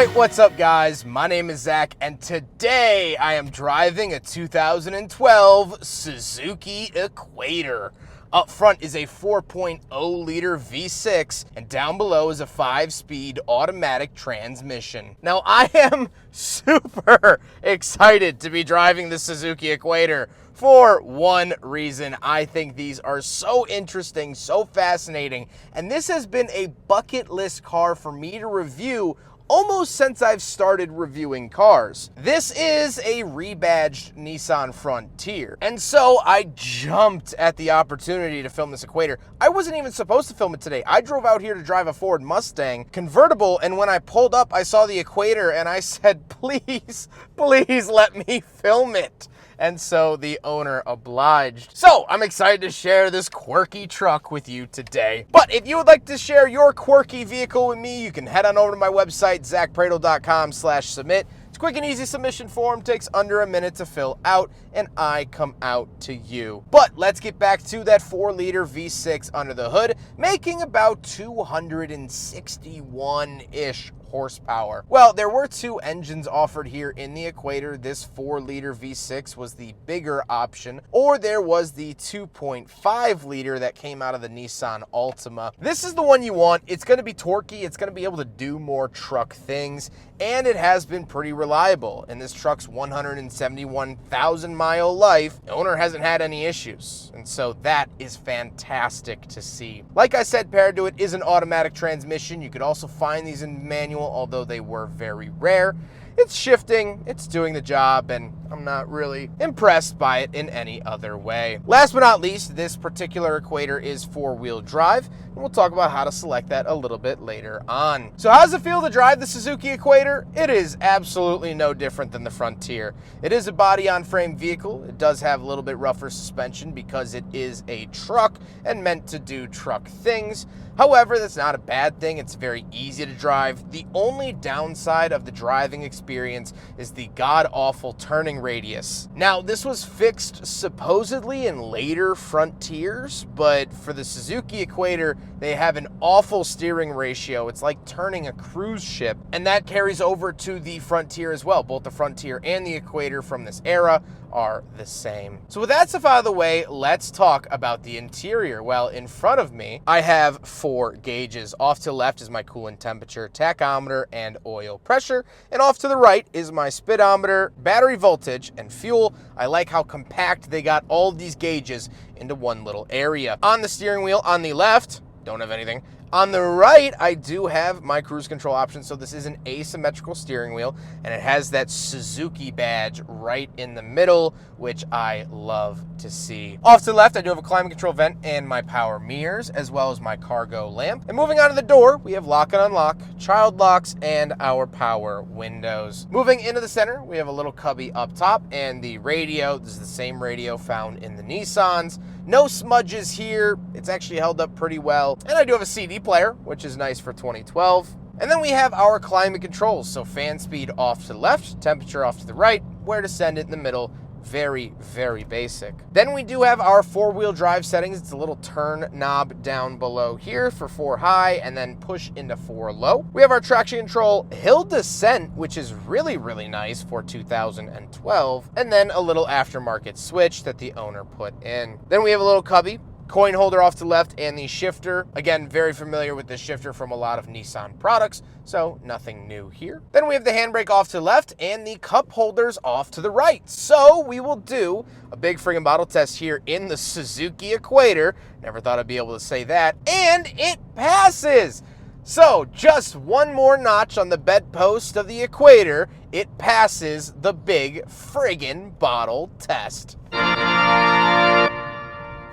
Alright, what's up guys? My name is Zach, and today I am driving a 2012 Suzuki Equator. Up front is a 4.0 liter V6, and down below is a 5-speed automatic transmission. Now I am super excited to be driving the Suzuki Equator for one reason. I think these are so interesting, so fascinating, and this has been a bucket list car for me to review almost since I've started reviewing cars. This is a rebadged Nissan Frontier, and so I jumped at the opportunity to film this Equator. I wasn't even supposed to film it today. I drove out here to drive a Ford Mustang convertible, and when I pulled up, I saw the Equator, and I said, please, please let me film it. And so the owner obliged. So I'm excited to share this quirky truck with you today. But if you would like to share your quirky vehicle with me, you can head on over to my website, zackpradel.com/submit. It's a quick and easy submission form, takes under a minute to fill out, and I come out to you. But let's get back to that 4-liter V6 under the hood, making about 261-ish horsepower. Well, there were two engines offered here in the Equator. This 4-liter V6 was the bigger option, or there was the 2.5 liter that came out of the Nissan Altima. This is the one you want. It's going to be torquey, it's going to be able to do more truck things, and it has been pretty reliable. In this truck's 171,000 mile life, the owner hasn't had any issues, and so that is fantastic to see. Like I said, paired to it is an automatic transmission. You could also find these in manual, although they were very rare. It's shifting, it's doing the job, and I'm not really impressed by it in any other way. Last but not least, this particular Equator is 4-wheel drive, and we'll talk about how to select that a little bit later on. So how does it feel to drive the Suzuki Equator? It is absolutely no different than the Frontier. It is a body-on-frame vehicle. It does have a little bit rougher suspension because it is a truck and meant to do truck things. However, that's not a bad thing. It's very easy to drive. The only downside of the driving experience is the god-awful turning radius. Now, this was fixed supposedly in later Frontiers, but for the Suzuki Equator, they have an awful steering ratio. It's like turning a cruise ship, and that carries over to the Frontier as well. Both the Frontier and the Equator from this era are the same. So with that stuff out of the way, let's talk about the interior. Well, in front of me, I have 4 gauges. Off to the left is my coolant temperature, tachometer, and oil pressure. And off to the right is my speedometer, battery voltage, and fuel. I like how compact they got all of these gauges into one little area. On the steering wheel, on the left, don't have anything. On the right, I do have my cruise control option, so this is an asymmetrical steering wheel, and it has that Suzuki badge right in the middle, which I love to see. Off to the left, I do have a climate control vent and my power mirrors, as well as my cargo lamp. And moving on to the door, we have lock and unlock, child locks, and our power windows. Moving into the center, we have a little cubby up top, and the radio. This is the same radio found in the Nissans. No smudges here. It's actually held up pretty well. And I do have a CD player, which is nice for 2012. And then we have our climate controls. So fan speed off to the left, temperature off to the right, where to send it in the middle. Very, very basic. Then we do have our 4-wheel drive settings. It's a little turn knob down below here for 4 high and then push into 4 low. We have our traction control hill descent, which is really, really nice for 2012. And then a little aftermarket switch that the owner put in. Then we have a little cubby, coin holder off to the left, and the shifter. Again, very familiar with the shifter from a lot of Nissan products, so nothing new here. Then we have the handbrake off to the left and the cup holders off to the right. So we will do a big friggin' bottle test here in the Suzuki Equator. Never thought I'd be able to say that. And it passes! So just one more notch on the bedpost of the Equator, it passes the big friggin' bottle test.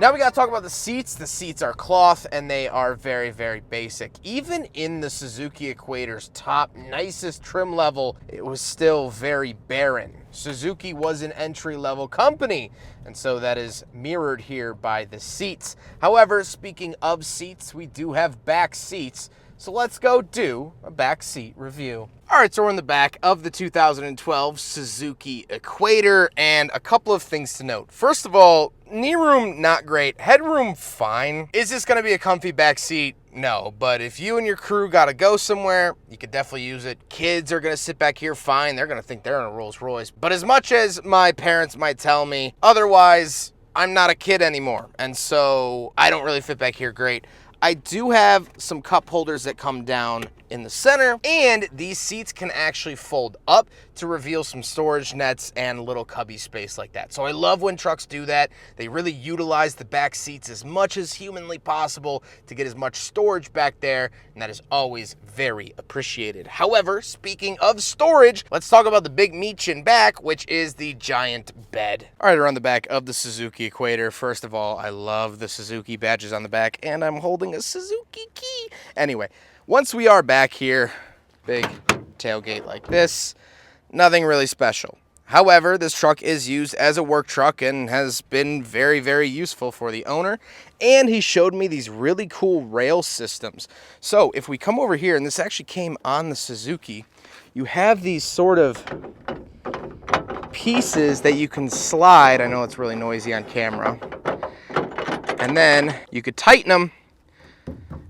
Now we gotta talk about the seats. The seats are cloth and they are very, very basic. Even in the Suzuki Equator's top, nicest trim level, it was still very barren. Suzuki was an entry-level company, and so that is mirrored here by the seats. However, speaking of seats, we do have back seats. So let's go do a backseat review. All right, so we're in the back of the 2012 Suzuki Equator, and a couple of things to note. First of all, knee room, not great. Headroom, fine. Is this gonna be a comfy back seat? No, but if you and your crew gotta go somewhere, you could definitely use it. Kids are gonna sit back here fine. They're gonna think they're in a Rolls Royce. But as much as my parents might tell me otherwise, I'm not a kid anymore, and so I don't really fit back here great. I do have some cup holders that come down in the center, and these seats can actually fold up to reveal some storage nets and a little cubby space like that. So I love when trucks do that. They really utilize the back seats as much as humanly possible to get as much storage back there, and that is always very appreciated. However, speaking of storage, let's talk about the big meat in back, which is the giant bed. All right, around the back of the Suzuki Equator, first of all, I love the Suzuki badges on the back, and I'm holding a Suzuki key. Anyway, once we are back here, big tailgate like this, nothing really special. However, this truck is used as a work truck and has been very, very useful for the owner. And he showed me these really cool rail systems. So if we come over here, and this actually came on the Suzuki, you have these sort of pieces that you can slide. I know it's really noisy on camera. And then you could tighten them.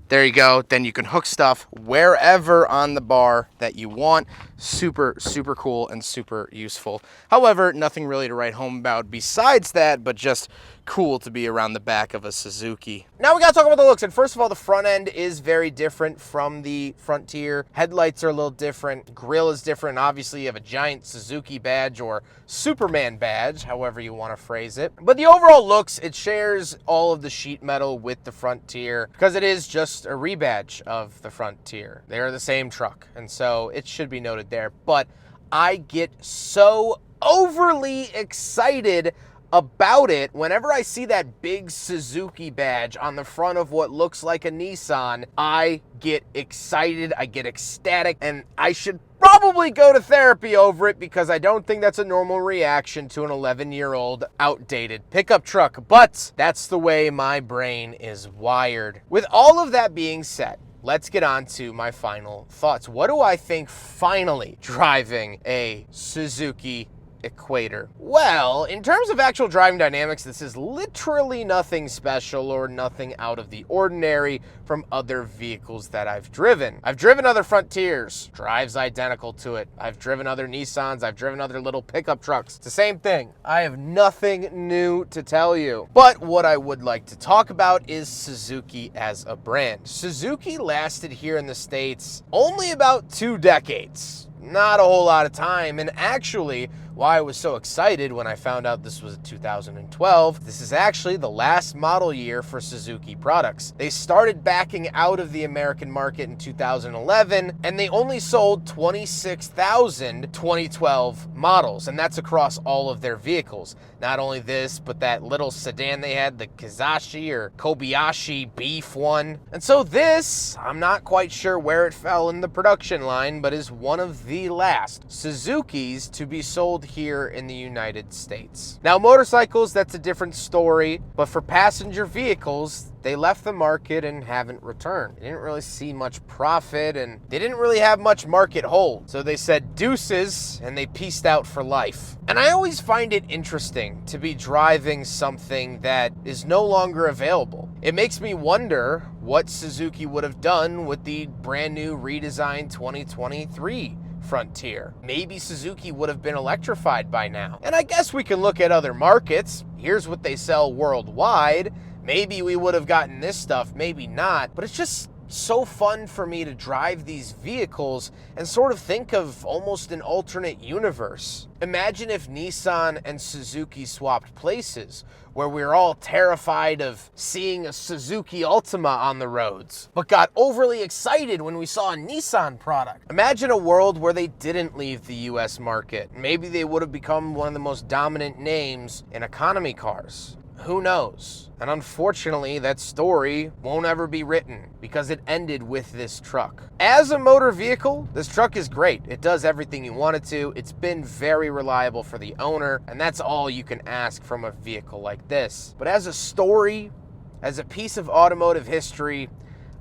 There you go. Then you can hook stuff wherever on the bar that you want. Super, super cool and super useful. However, nothing really to write home about besides that, but just cool to be around the back of a Suzuki. Now we gotta talk about the looks. And first of all, the front end is very different from the Frontier. Headlights are a little different. Grille is different. Obviously, you have a giant Suzuki badge or Superman badge, however you want to phrase it. But the overall looks, it shares all of the sheet metal with the Frontier because it is just a rebadge of the Frontier. They are the same truck, and so it should be noted there. But I get so overly excited about it whenever I see that big Suzuki badge on the front of what looks like a Nissan. I get excited, I get ecstatic, and I should probably go to therapy over it because I don't think that's a normal reaction to an 11-year-old outdated pickup truck, but that's the way my brain is wired. With all of that being said, let's get on to my final thoughts. What do I think finally driving a Suzuki Equator? Well, in terms of actual driving dynamics, this is literally nothing special or nothing out of the ordinary from other vehicles that I've driven. I've driven other Frontiers, drives identical to it. I've driven other Nissans, I've driven other little pickup trucks. It's the same thing. I have nothing new to tell you. But what I would like to talk about is Suzuki as a brand. Suzuki lasted here in the States only about 2 decades. Not a whole lot of time, and actually, why I was so excited when I found out this was 2012, this is actually the last model year for Suzuki products. They started backing out of the American market in 2011, and they only sold 26,000 2012 models, and that's across all of their vehicles. Not only this, but that little sedan they had, the Kizashi or Kobayashi Beef one. And so this, I'm not quite sure where it fell in the production line, but is one of the last Suzukis to be sold here in the United States. Now, motorcycles, that's a different story, but for passenger vehicles, they left the market and haven't returned. They didn't really see much profit, and they didn't really have much market hold. So they said deuces, and they peaced out for life. And I always find it interesting to be driving something that is no longer available. It makes me wonder what Suzuki would have done with the brand new redesigned 2023 Frontier. Maybe Suzuki would have been electrified by now. And I guess we can look at other markets. Here's what they sell worldwide. Maybe we would have gotten this stuff, maybe not. But it's just so fun for me to drive these vehicles and sort of think of almost an alternate universe. Imagine if Nissan and Suzuki swapped places, where we were all terrified of seeing a Suzuki Altima on the roads, but got overly excited when we saw a Nissan product. Imagine a world where they didn't leave the US market. Maybe they would have become one of the most dominant names in economy cars. Who knows? And unfortunately, that story won't ever be written because it ended with this truck. As a motor vehicle, this truck is great. It does everything you want it to. It's been very reliable for the owner, and that's all you can ask from a vehicle like this. But as a story, as a piece of automotive history,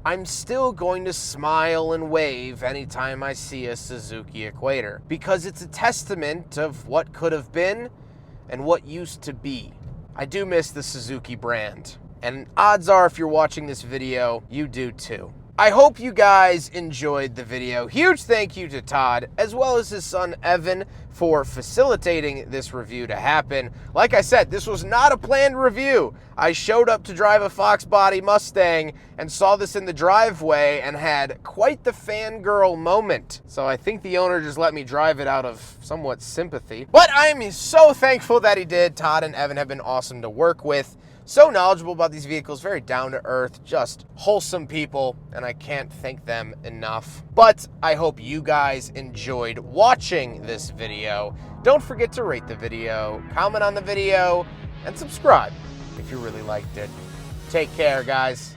I'm still going to smile and wave anytime I see a Suzuki Equator, because it's a testament of what could have been and what used to be. I do miss the Suzuki brand, and odds are if you're watching this video, you do too. I hope you guys enjoyed the video. Huge thank you to Todd, as well as his son Evan, for facilitating this review to happen. Like I said, this was not a planned review. I showed up to drive a Fox body Mustang and saw this in the driveway and had quite the fangirl moment. So I think the owner just let me drive it out of somewhat sympathy. But I am so thankful that he did. Todd and Evan have been awesome to work with. So knowledgeable about these vehicles, very down to earth, just wholesome people, and I can't thank them enough. But I hope you guys enjoyed watching this video. Don't forget to rate the video, comment on the video, and subscribe if you really liked it. Take care, guys.